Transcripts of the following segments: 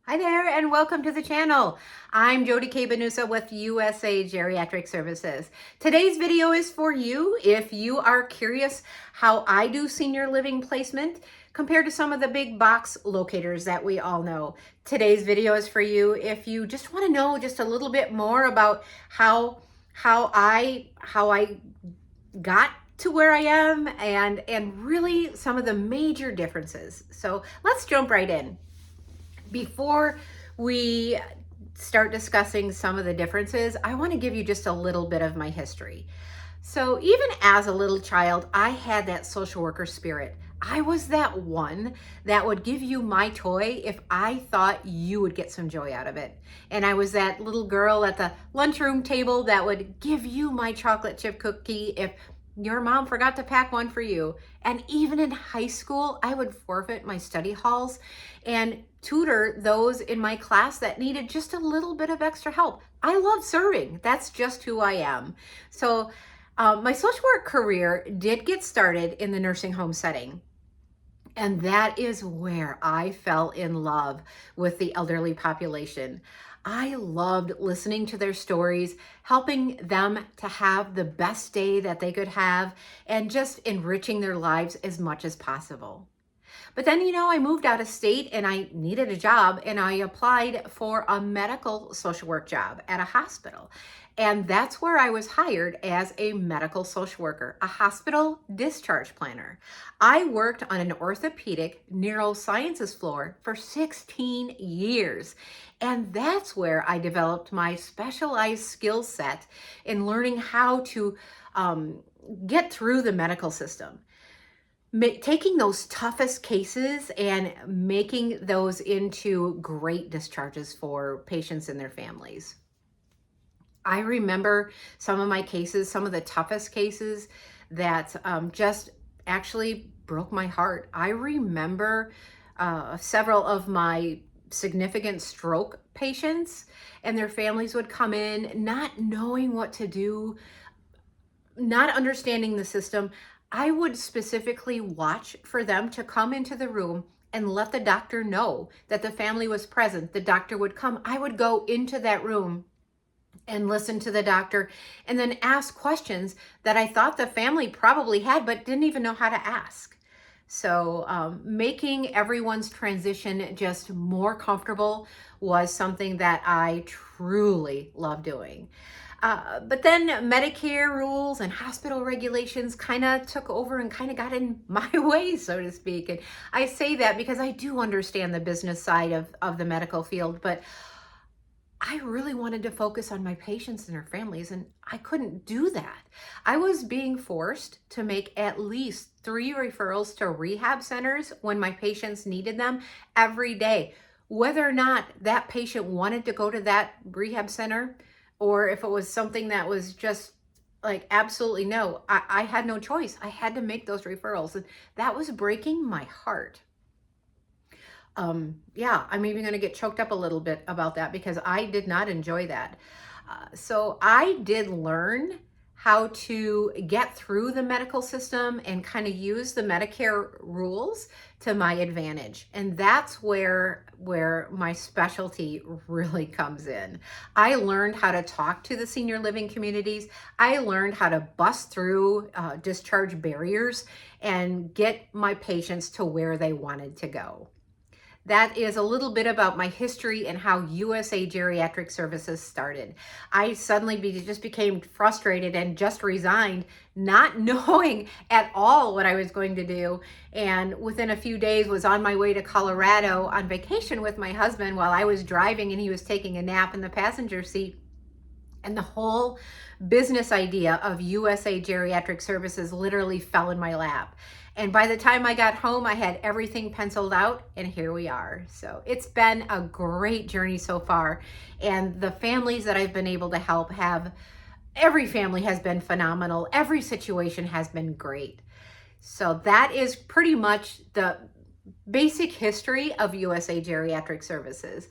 Hi there and welcome to the channel. I'm Jody Cabanusa with USA Geriatric Services. Today's video is for you if you are curious how I do senior living placement compared to some of the big box locators that we all know. Today's video is for you if you just want to know just a little bit more about how I got to where I am and really some of the major differences. So let's jump right in. Before we start discussing some of the differences, I want to give you just a little bit of my history. So even as a little child, I had that social worker spirit. I was that one that would give you my toy if I thought you would get some joy out of it. And I was that little girl at the lunchroom table that would give you my chocolate chip cookie if your mom forgot to pack one for you. And even in high school, I would forfeit my study halls and tutor those in my class that needed just a little bit of extra help. I love serving. That's just who I am. So my social work career did get started in the nursing home setting. And that is where I fell in love with the elderly population. I loved listening to their stories, helping them to have the best day that they could have, and just enriching their lives as much as possible. But then, I moved out of state and I needed a job and I applied for a medical social work job at a hospital. And that's where I was hired as a medical social worker, a hospital discharge planner. I worked on an orthopedic neurosciences floor for 16 years. And that's where I developed my specialized skill set in learning how to get through the medical system. Taking those toughest cases and making those into great discharges for patients and their families. I remember some of my cases, some of the toughest cases that just actually broke my heart. I remember several of my significant stroke patients and their families would come in not knowing what to do, not understanding the system. I would specifically watch for them to come into the room and let the doctor know that the family was present. The doctor would come. I would go into that room and listen to the doctor and then ask questions that I thought the family probably had but didn't even know how to ask. So making everyone's transition just more comfortable was something that I truly love doing. But then Medicare rules and hospital regulations kind of took over and kind of got in my way, so to speak. And I say that because I do understand the business side of the medical field, but I really wanted to focus on my patients and their families, and I couldn't do that. I was being forced to make at least 3 referrals to rehab centers when my patients needed them every day. Whether or not that patient wanted to go to that rehab center, or if it was something that was just like absolutely no, I had no choice. I had to make those referrals, and that was breaking my heart. Yeah, I'm even going to get choked up a little bit about that because I did not enjoy that. So I did learn how to get through the medical system and kind of use the Medicare rules to my advantage. And that's where my specialty really comes in. I learned how to talk to the senior living communities. I learned how to bust through discharge barriers and get my patients to where they wanted to go. That is a little bit about my history and how USA Geriatric Services started. I suddenly just became frustrated and just resigned, not knowing at all what I was going to do. And within a few days was on my way to Colorado on vacation with my husband while I was driving and he was taking a nap in the passenger seat. And the whole business idea of USA Geriatric Services literally fell in my lap. And by the time I got home, I had everything penciled out, and here we are. So it's been a great journey so far. And the families that I've been able to help every family has been phenomenal. Every situation has been great. So that is pretty much the basic history of USA Geriatric Services.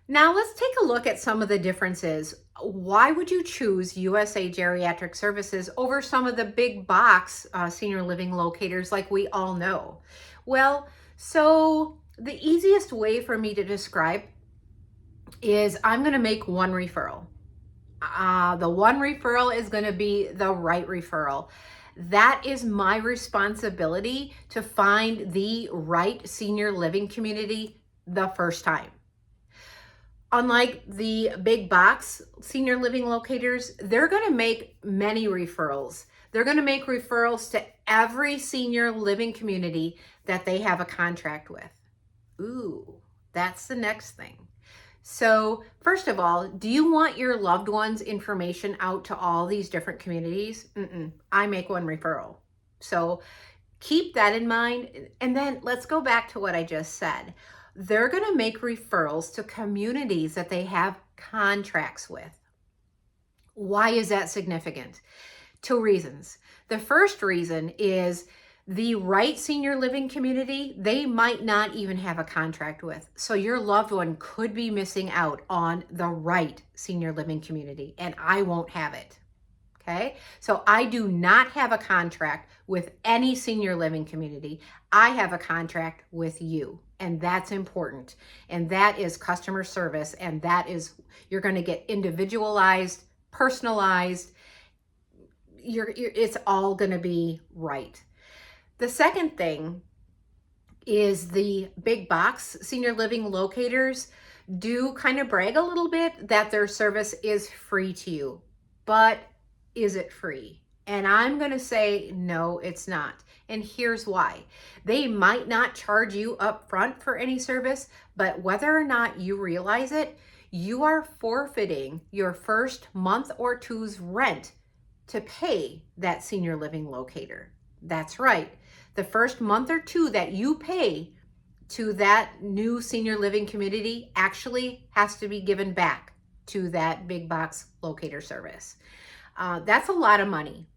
Now let's take a look at some of the differences. Why would you choose USA Geriatric Services over some of the big box senior living locators like we all know? Well, so the easiest way for me to describe is I'm going to make one referral. The one referral is going to be the right referral. That is my responsibility to find the right senior living community the first time. Unlike the big box senior living locators, they're going to make many referrals. They're going to make referrals to every senior living community that they have a contract with. Ooh, that's the next thing. So first of all, do you want your loved one's information out to all these different communities? I make one referral. So keep that in mind. And then let's go back to what I just said. They're going to make referrals to communities that they have contracts with. Why is that significant? Two reasons. The first reason is the right senior living community, they might not even have a contract with. So your loved one could be missing out on the right senior living community, and I won't have it. Okay, so I do not have a contract with any senior living community. I have a contract with you, and that's important. And that is customer service, and that is, you're going to get individualized, personalized. It's all going to be right. The second thing is the big box senior living locators do kind of brag a little bit that their service is free to you, but is it free? And I'm going to say, no, it's not. And here's why. They might not charge you up front for any service, but whether or not you realize it, you are forfeiting your first month or two's rent to pay that senior living locator. That's right. The first month or two that you pay to that new senior living community actually has to be given back to that big box locator service. That's a lot of money,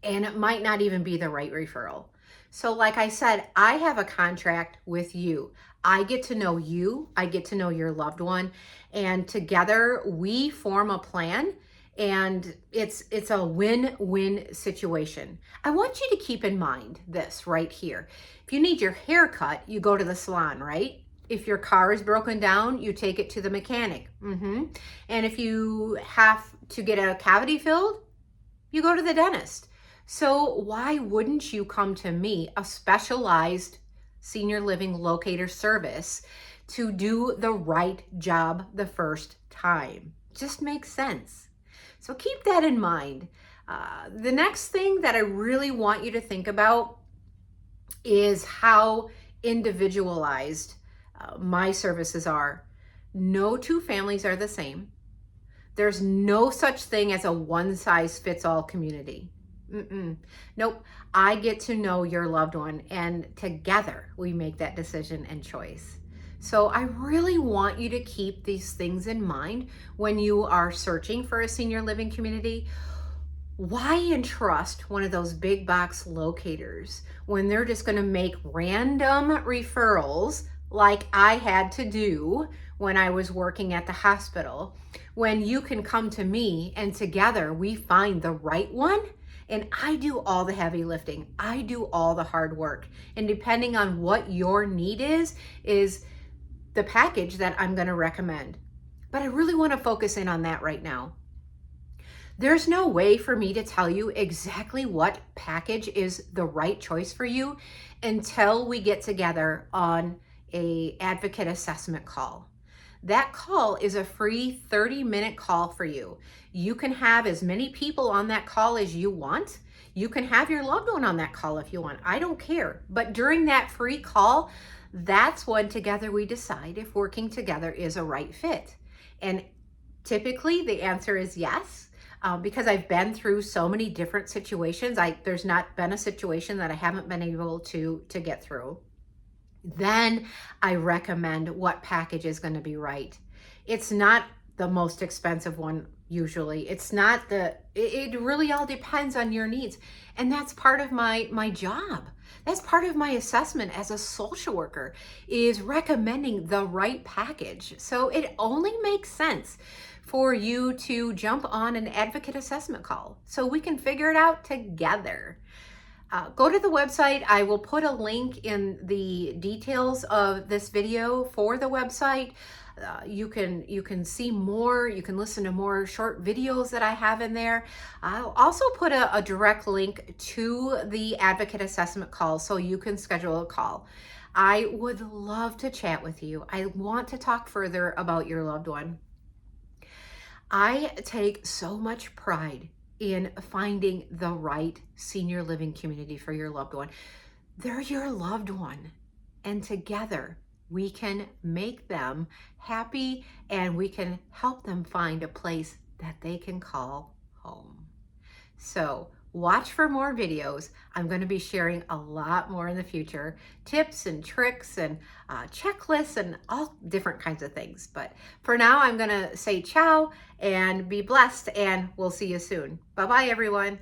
and it might not even be the right referral. So like I said, I have a contract with you. I get to know you, I get to know your loved one, and together we form a plan, and it's a win-win situation. I want you to keep in mind this right here. If you need your hair cut, you go to the salon, right? If your car is broken down, you take it to the mechanic. And if you have to get a cavity filled, you go to the dentist. So why wouldn't you come to me, a specialized senior living locator service, to do the right job the first time? Just makes sense. So keep that in mind. The next thing that I really want you to think about is how individualized my services are. No two families are the same. There's no such thing as a one-size-fits-all community. Nope. I get to know your loved one, and together we make that decision and choice. So I really want you to keep these things in mind when you are searching for a senior living community. Why entrust one of those big box locators when they're just going to make random referrals like I had to do when I was working at the hospital, when you can come to me and together we find the right one? And I do all the heavy lifting. I do all the hard work. And depending on what your need is the package that I'm going to recommend. But I really want to focus in on that right now. There's no way for me to tell you exactly what package is the right choice for you until we get together on an advocate assessment call. That call is a free 30-minute call for you. You can have as many people on that call as you want. You can have your loved one on that call if you want. I don't care. But during that free call, that's when together we decide if working together is a right fit. And typically the answer is yes. Because I've been through so many different situations. There's not been a situation that I haven't been able to get through. Then I recommend what package is going to be right. It's not the most expensive one usually. It's not it really all depends on your needs. And that's part of my job. That's part of my assessment as a social worker, is recommending the right package. So it only makes sense for you to jump on an advocate assessment call so we can figure it out together. Go to the website. I will put a link in the details of this video for the website. You can see more, you can listen to more short videos that I have in there. I'll also put a direct link to the advocate assessment call so you can schedule a call. I would love to chat with you. I want to talk further about your loved one. I take so much pride in finding the right senior living community for your loved one. They're your loved one, and together we can make them happy and we can help them find a place that they can call home. So watch for more videos. I'm going to be sharing a lot more in the future, tips and tricks and checklists and all different kinds of things. But for now, I'm going to say ciao and be blessed, and we'll see you soon. Bye-bye, everyone.